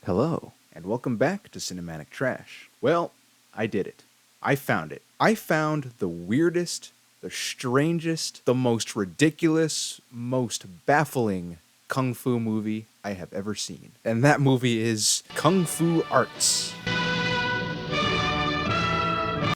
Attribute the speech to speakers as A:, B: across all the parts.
A: Hello, and welcome back to Cinematic Trash. Well, I did it. I found it. I found the weirdest, the strangest, the most ridiculous, most baffling kung fu movie I have ever seen. And that movie is Kung Fu Arts.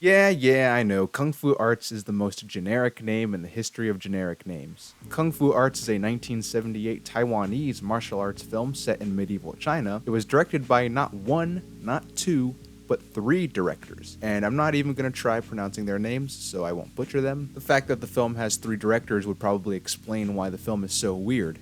A: Yeah, I know. Kung Fu Arts is the most generic name in the history of generic names. Kung Fu Arts is a 1978 Taiwanese martial arts film set in medieval China. It was directed by not one, not two, but three directors. And I'm not even going to try pronouncing their names, so I won't butcher them. The fact that the film has three directors would probably explain why the film is so weird,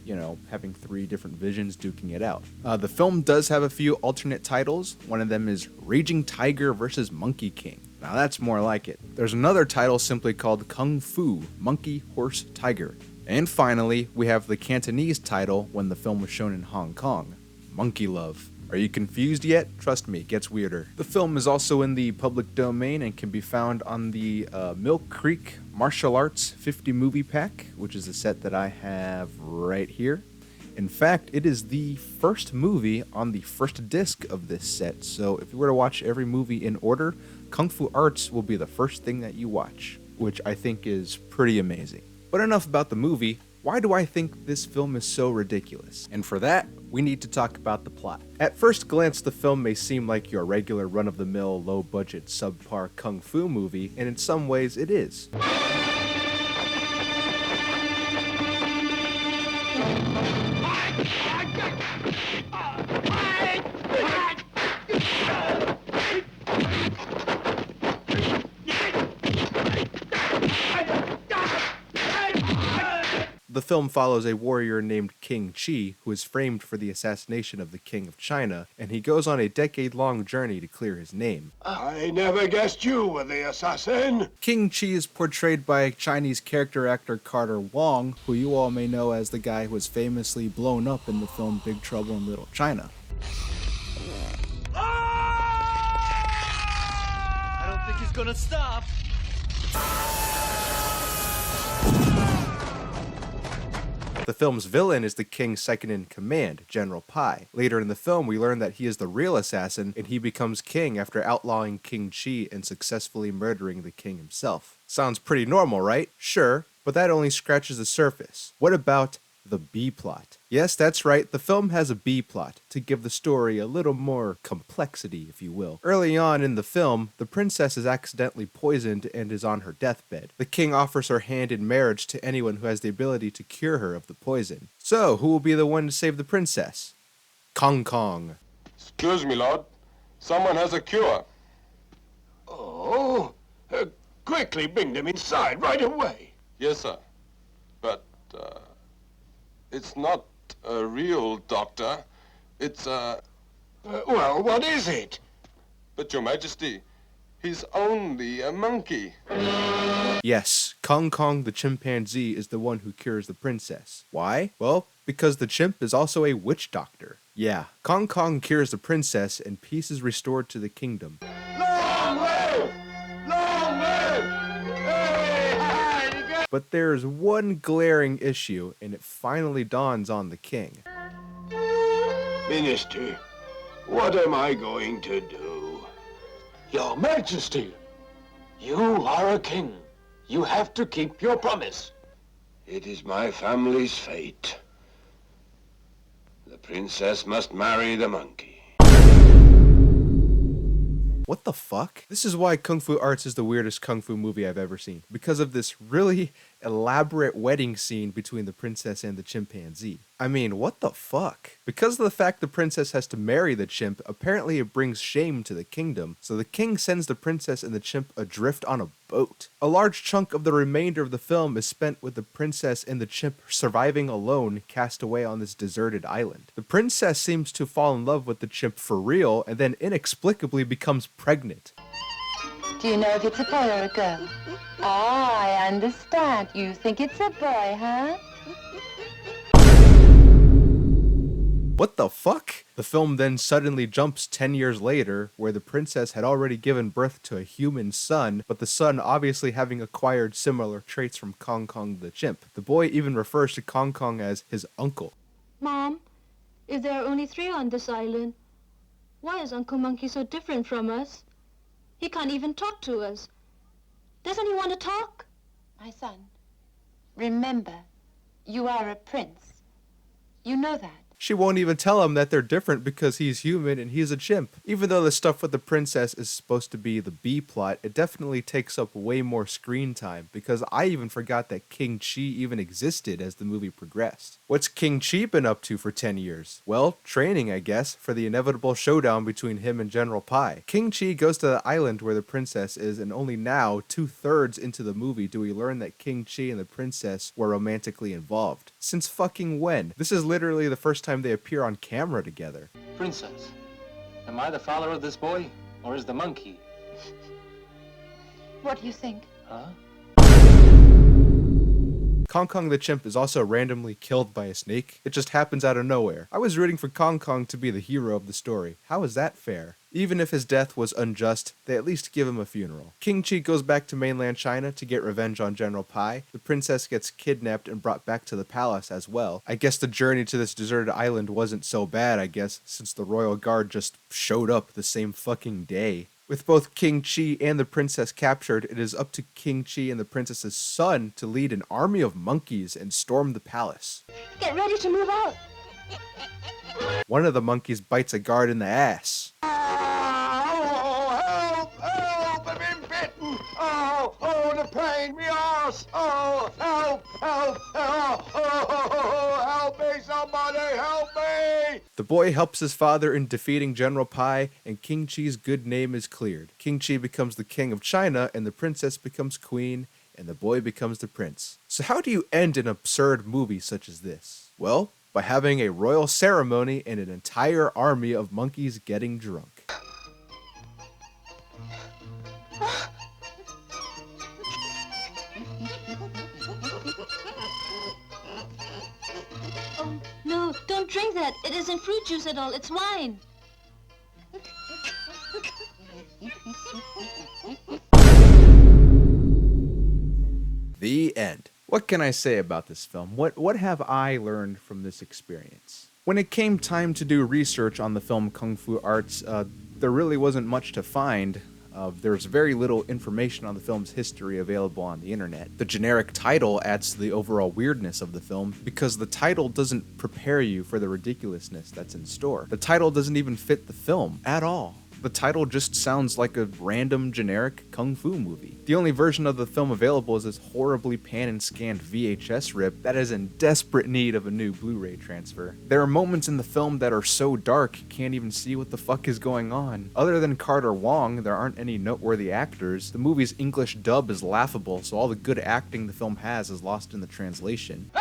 A: having three different visions duking it out. The film does have a few alternate titles. One of them is Raging Tiger vs. Monkey King. Now that's more like it. There's another title simply called Kung Fu, Monkey, Horse, Tiger. And finally, we have the Cantonese title when the film was shown in Hong Kong, Monkey Love. Are you confused yet? Trust me, it gets weirder. The film is also in the public domain and can be found on the Milk Creek Martial Arts 50 movie pack, which is a set that I have right here. In fact, it is the first movie on the first disc of this set, so if you were to watch every movie in order, Kung Fu Arts will be the first thing that you watch, which I think is pretty amazing. But enough about the movie. Why do I think this film is so ridiculous? And for that, we need to talk about the plot. At first glance, the film may seem like your regular run-of-the-mill, low-budget, subpar kung fu movie, and in some ways it is. The film follows a warrior named King Chi, who is framed for the assassination of the King of China, and he goes on a decade-long journey to clear his name.
B: I never guessed you were the assassin.
A: King Chi is portrayed by Chinese character actor Carter Wong, who you all may know as the guy who was famously blown up in the film Big Trouble in Little China.
C: I don't think he's gonna stop.
A: The film's villain is the king's second-in-command, General Pai. Later in the film, we learn that he is the real assassin, and he becomes king after outlawing King Chi and successfully murdering the king himself. Sounds pretty normal, right? Sure, but that only scratches the surface. What about the B-plot? Yes, that's right, the film has a B-plot, to give the story a little more complexity, if you will. Early on in the film, the princess is accidentally poisoned and is on her deathbed. The king offers her hand in marriage to anyone who has the ability to cure her of the poison. So, who will be the one to save the princess? Kong Kong.
B: Excuse me, Lord. Someone has a cure. Oh, quickly bring them inside right away.
D: Yes, sir. But, it's not a real doctor. It's
B: Well, what is it?
D: But, Your Majesty, he's only a monkey.
A: Yes, Kong Kong the chimpanzee is the one who cures the princess. Why? Well, because the chimp is also a witch doctor. Yeah, Kong Kong cures the princess and peace is restored to the kingdom.
B: Long live! Long live! Hey!
A: But there is one glaring issue, and it finally dawns on the king.
B: Minister, what am I going to do?
E: Your Majesty, you are a king. You have to keep your promise.
B: It is my family's fate. The princess must marry the monkey.
A: What the fuck? This is why Kung Fu Arts is the weirdest kung fu movie I've ever seen. Because of this really elaborate wedding scene between the princess and the chimpanzee. I mean, what the fuck? Because of the fact the princess has to marry the chimp, apparently it brings shame to the kingdom, so the king sends the princess and the chimp adrift on a boat. A large chunk of the remainder of the film is spent with the princess and the chimp surviving alone, cast away on this deserted island. The princess seems to fall in love with the chimp for real, and then inexplicably becomes pregnant.
F: Do you know if it's a boy or a girl? Ah, I understand. You think it's a boy, huh?
A: What the fuck? The film then suddenly jumps 10 years later, where the princess had already given birth to a human son, but the son obviously having acquired similar traits from Kong Kong the chimp. The boy even refers to Kong Kong as his uncle.
G: Mom, if there are only 3 on this island, Why is Uncle Monkey so different from us? He can't even talk to us. Doesn't he want to talk?
F: My son, remember, you are a prince. You know that.
A: She won't even tell him that they're different because he's human and he's a chimp. Even though the stuff with the princess is supposed to be the B plot, it definitely takes up way more screen time because I even forgot that King Chi even existed as the movie progressed. What's King Chi been up to for 10 years? Well, training, I guess, for the inevitable showdown between him and General Pai. King Chi goes to the island where the princess is, and only now, 2/3 into the movie, do we learn that King Chi and the princess were romantically involved. Since fucking when? This is literally the first time they appear on camera together.
E: Princess, am I the father of this boy, or is the monkey?
F: What do you think?
E: Huh?
A: Kong Kong the chimp is also randomly killed by a snake. It just happens out of nowhere. I was rooting for Kong Kong to be the hero of the story. How is that fair? Even if his death was unjust, they at least give him a funeral. King Chi goes back to mainland China to get revenge on General Pai. The princess gets kidnapped and brought back to the palace as well. I guess the journey to this deserted island wasn't so bad, since the royal guard just showed up the same fucking day. With both King Chi and the princess captured, it is up to King Chi and the princess's son to lead an army of monkeys and storm the palace.
G: Get ready to move out.
A: One of the monkeys bites a guard in the ass.
D: Help! I've been bitten! Oh, the pain, me arse! Oh, help me, somebody, help me!
A: The boy helps his father in defeating General Pai, and King Chi's good name is cleared. King Chi becomes the king of China, and the princess becomes queen, and the boy becomes the prince. So how do you end an absurd movie such as this? Well, by having a royal ceremony and an entire army of monkeys getting drunk.
G: Oh, no, don't drink that. It isn't fruit juice at all. It's wine.
A: The end. What can I say about this film? What have I learned from this experience? When it came time to do research on the film Kung Fu Arts, there really wasn't much to find. There's very little information on the film's history available on the internet. The generic title adds to the overall weirdness of the film because the title doesn't prepare you for the ridiculousness that's in store. The title doesn't even fit the film at all. The title just sounds like a random generic kung fu movie. The only version of the film available is this horribly pan and scanned VHS rip that is in desperate need of a new Blu-ray transfer. There are moments in the film that are so dark you can't even see what the fuck is going on. Other than Carter Wong, there aren't any noteworthy actors. The movie's English dub is laughable, so all the good acting the film has is lost in the translation.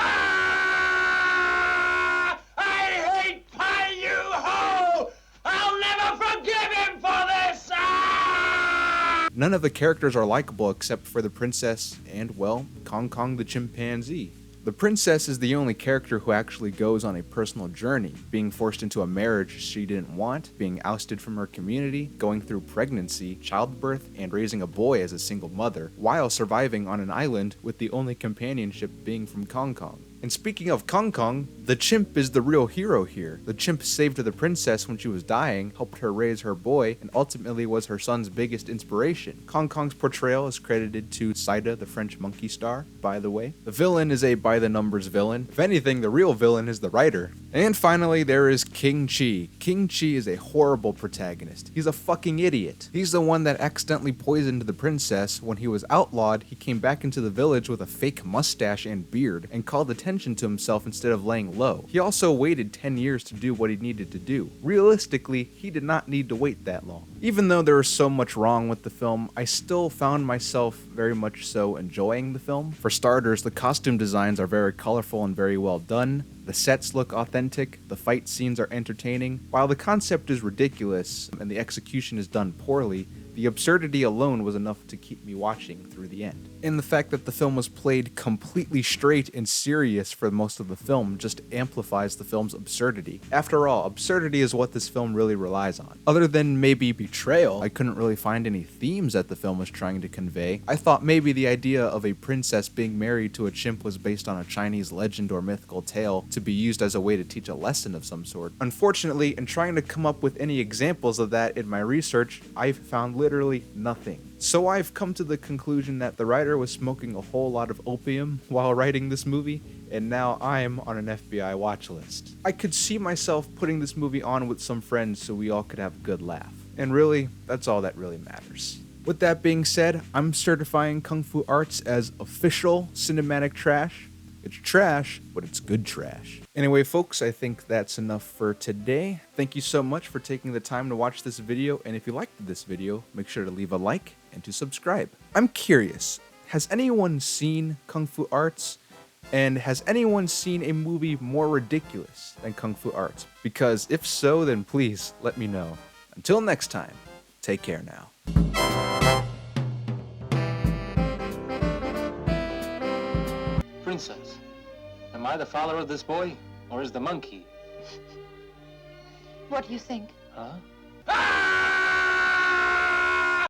A: None of the characters are likable except for the princess and, well, Kong Kong the chimpanzee. The princess is the only character who actually goes on a personal journey, being forced into a marriage she didn't want, being ousted from her community, going through pregnancy, childbirth, and raising a boy as a single mother, while surviving on an island with the only companionship being from Kong Kong. And speaking of Kong Kong, the chimp is the real hero here. The chimp saved the princess when she was dying, helped her raise her boy, and ultimately was her son's biggest inspiration. Kong Kong's portrayal is credited to Saida, the French monkey star, by the way. The villain is a by-the-numbers villain. If anything, the real villain is the writer. And finally, there is King Chi. King Chi is a horrible protagonist. He's a fucking idiot. He's the one that accidentally poisoned the princess. When he was outlawed, he came back into the village with a fake mustache and beard, and called attention to himself instead of laying low. He also waited 10 years to do what he needed to do. Realistically, he did not need to wait that long. Even though there was so much wrong with the film, I still found myself very much so enjoying the film. For starters, the costume designs are very colorful and very well done. The sets look authentic, the fight scenes are entertaining. While the concept is ridiculous and the execution is done poorly, the absurdity alone was enough to keep me watching through the end. And the fact that the film was played completely straight and serious for most of the film just amplifies the film's absurdity. After all, absurdity is what this film really relies on. Other than maybe betrayal, I couldn't really find any themes that the film was trying to convey. I thought maybe the idea of a princess being married to a chimp was based on a Chinese legend or mythical tale to be used as a way to teach a lesson of some sort. Unfortunately, in trying to come up with any examples of that in my research, I've found literally nothing. So I've come to the conclusion that the writer was smoking a whole lot of opium while writing this movie, and now I'm on an FBI watch list. I could see myself putting this movie on with some friends so we all could have a good laugh. And really, that's all that really matters. With that being said, I'm certifying Kung Fu Arts as official cinematic trash. It's trash, but it's good trash. Anyway, folks, I think that's enough for today. Thank you so much for taking the time to watch this video, and if you liked this video, make sure to leave a like and to subscribe. I'm curious, has anyone seen Kung Fu Arts? And has anyone seen a movie more ridiculous than Kung Fu Arts? Because if so, then please let me know. Until next time, take care now.
E: Princess, am I the father of this boy, or is the monkey?
F: What do you think?
E: Huh?